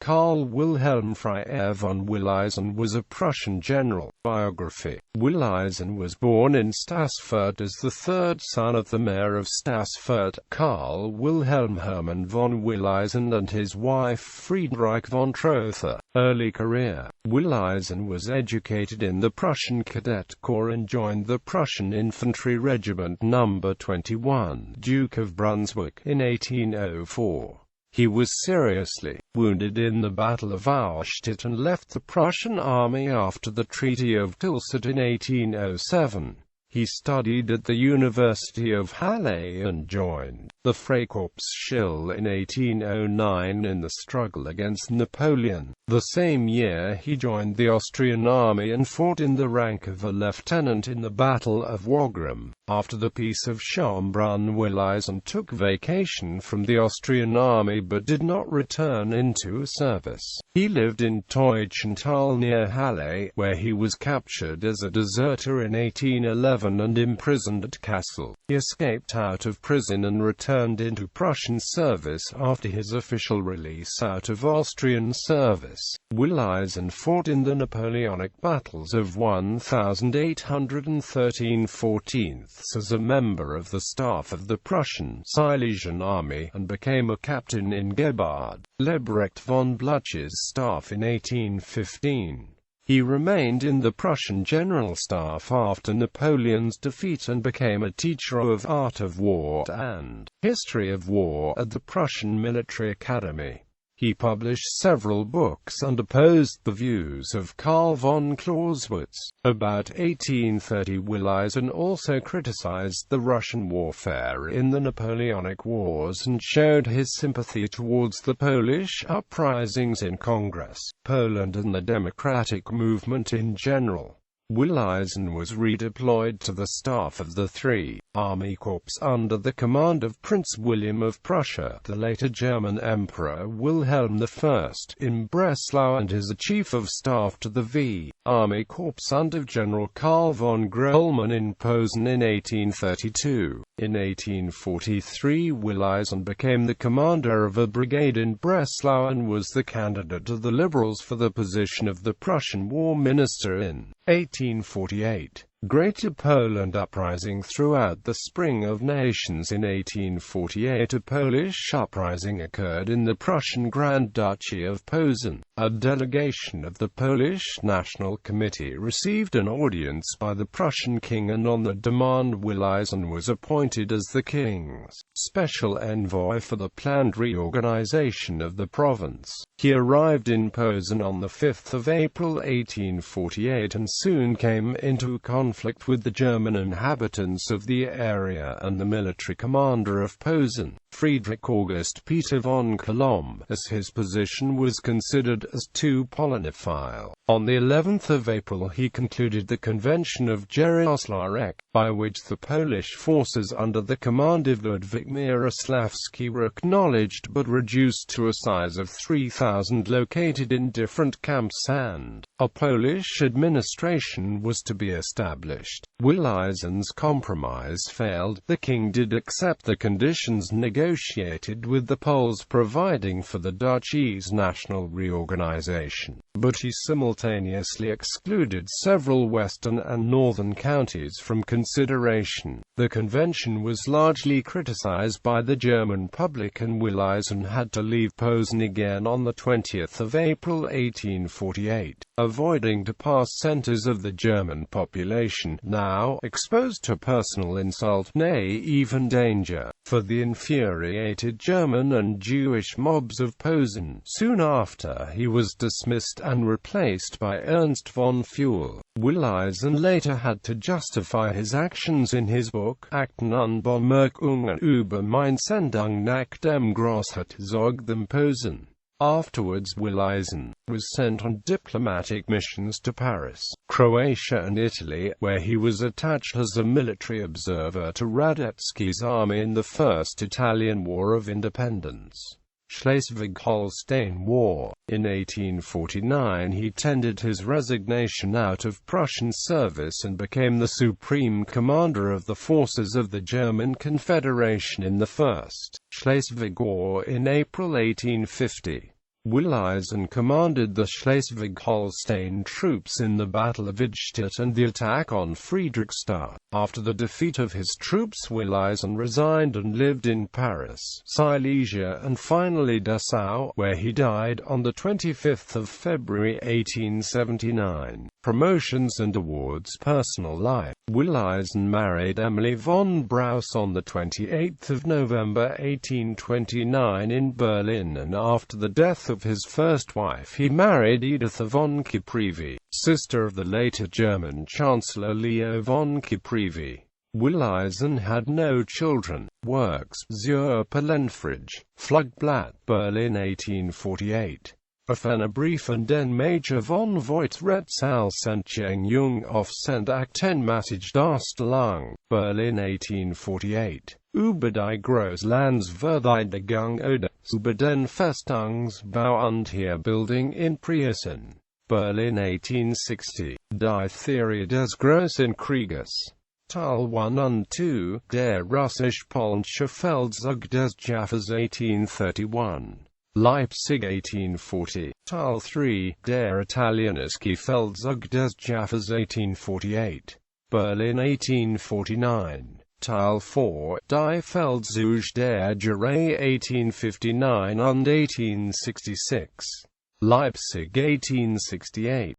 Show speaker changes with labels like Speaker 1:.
Speaker 1: Karl Wilhelm Freiherr von Willisen was a Prussian general. Biography. Willisen was born in Stassfurt as the third son of the mayor of Stassfurt, Karl Wilhelm Hermann von Willisen, and his wife Friedrich von Trotha. Early career. Willisen was educated in the Prussian Cadet Corps and joined the Prussian Infantry Regiment No. 21, Duke of Brunswick, in 1804. He was seriously wounded in the Battle of Austerlitz and left the Prussian army after the Treaty of Tilsit in 1807. He studied at the University of Halle and joined the Freikorps Schill in 1809 in the struggle against Napoleon. The same year he joined the Austrian army and fought in the rank of a lieutenant in the Battle of Wagram. After the Peace of Schönbrunn, Willisen took vacation from the Austrian army but did not return into service. He lived in Teutschenthal near Halle, where he was captured as a deserter in 1811 and imprisoned at Kassel. He escaped out of prison and returned into Prussian service after his official release out of Austrian service. Willisen fought in the Napoleonic battles of 1813–14 as a member of the staff of the Prussian Silesian Army, and became a captain in Gebhard Lebrecht von Blücher's staff in 1815. He remained in the Prussian General Staff after Napoleon's defeat and became a teacher of art of war and history of war at the Prussian Military Academy. He published several books and opposed the views of Karl von Clausewitz. About 1830, Willisen also criticized the Russian warfare in the Napoleonic Wars and showed his sympathy towards the Polish uprisings in Congress, Poland and the democratic movement in general. Willisen was redeployed to the staff of the Three Army Corps under the command of Prince William of Prussia, the later German Emperor Wilhelm I, in Breslau, and as a chief of staff to the V Army Corps under General Karl von Grollmann in Posen in 1832. In 1843, Willisen became the commander of a brigade in Breslau and was the candidate of the Liberals for the position of the Prussian War Minister in 1848. Greater Poland uprising. Throughout the Spring of Nations in 1848, a Polish uprising occurred in the Prussian Grand Duchy of Posen. A delegation of the Polish National Committee received an audience by the Prussian king, and on the demand Willisen was appointed as the king's special envoy for the planned reorganization of the province. He arrived in Posen on 5 April 1848 and soon came into conflict with the German inhabitants of the area and the military commander of Posen, Friedrich August Peter von Colomb, as his position was considered as too Polonified. On the 11th of April he concluded the Convention of Jarosławek, by which the Polish forces under the command of Ludwik Mierosławski were acknowledged but reduced to a size of 3,000 located in different camps, and a Polish administration was to be established. Willisen's compromise failed. The king did accept the conditions negotiated with the Poles providing for the duchy's national reorganization, but he simultaneously excluded several western and northern counties from consideration. The convention was largely criticized by the German public, and Willisen had to leave Posen again on 20 April 1848, avoiding to pass centers of the German population, now exposed to personal insult, nay, even danger, for the infuriated German and Jewish mobs of Posen. Soon after, he was dismissed and replaced by Ernst von Fuhl. Willisen later had to justify his actions in his book, Akten und Bemerkungen über meine Sendung nach dem Großherzog dem Posen. Afterwards, Willisen was sent on diplomatic missions to Paris, Croatia and Italy, where he was attached as a military observer to Radetzky's army in the First Italian War of Independence, Schleswig-Holstein War. In 1849 he tendered his resignation out of Prussian service and became the supreme commander of the forces of the German Confederation in the First Schleswig War in April 1850. Willisen commanded the Schleswig-Holstein troops in the Battle of Idstedt and the attack on Friedrichstadt. After the defeat of his troops, Willisen resigned and lived in Paris, Silesia and finally Dessau, where he died on the 25th of February 1879. Promotions and awards. Personal life. Willisen married Emily von Brauss on the 28th of November 1829 in Berlin, and after the death of his first wife he married Edith von Caprivi, sister of the later German Chancellor Leo von Caprivi. Willisen had no children. Works: Zur Palenfrage, Flugblatt, Berlin 1848. Auf einer Brief an den Major von Voigt-Retz als Entschädigung auf Aktenmassage Berlin 1848. Über die Großlandsverteidigung oder über den Festungsbau und Heerbildung in Preußen. Berlin 1860. Die Theorie des Großen Krieges. Teil 1 und 2, Der russisch-polnische Feldzug des Jaffers 1831. Leipzig 1840. Teil 3, Der italienische Feldzug des Jaffers 1848. Berlin 1849. Teil 4, Die Feldzug der Jure 1859 und 1866. Leipzig 1868.